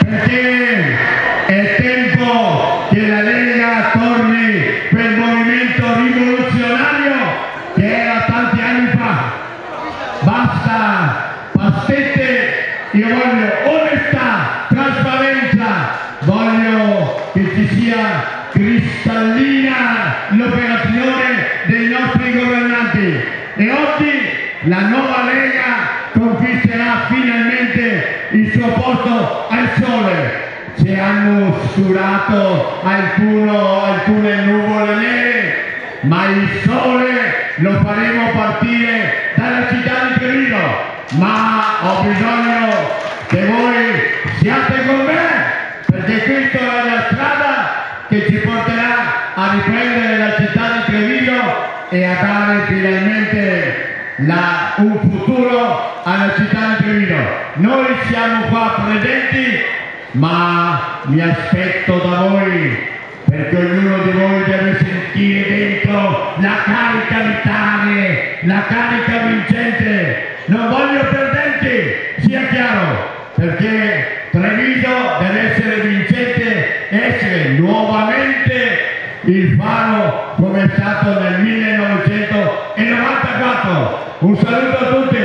perché è tempo che la Lega torni quel movimento rivoluzionario che era tanti anni fa. Basta pastette, io voglio onestà, trasparenza, voglio che ci sia cristallina l'operazione dei nostri governanti e oggi la nuova Lega conquisterà finalmente il suo posto al sole. Se hanno oscurato alcune nuvole nere, ma il sole lo faremo partire dalla città di Treviso. Ma ho bisogno che voi siate con me, perché questa è la strada che ci porterà a riprendere la città di Treviso e a dare finalmente un futuro alla città di Treviso. Noi siamo qua presenti, ma mi aspetto da voi, perché ognuno di voi deve sentire dentro la carica vitale, la carica vincente. Non voglio perdenti, sia chiaro, perché Treviso deve essere vincente, essere nuovamente il faro come è stato nel 1994. Un saluto a tutti!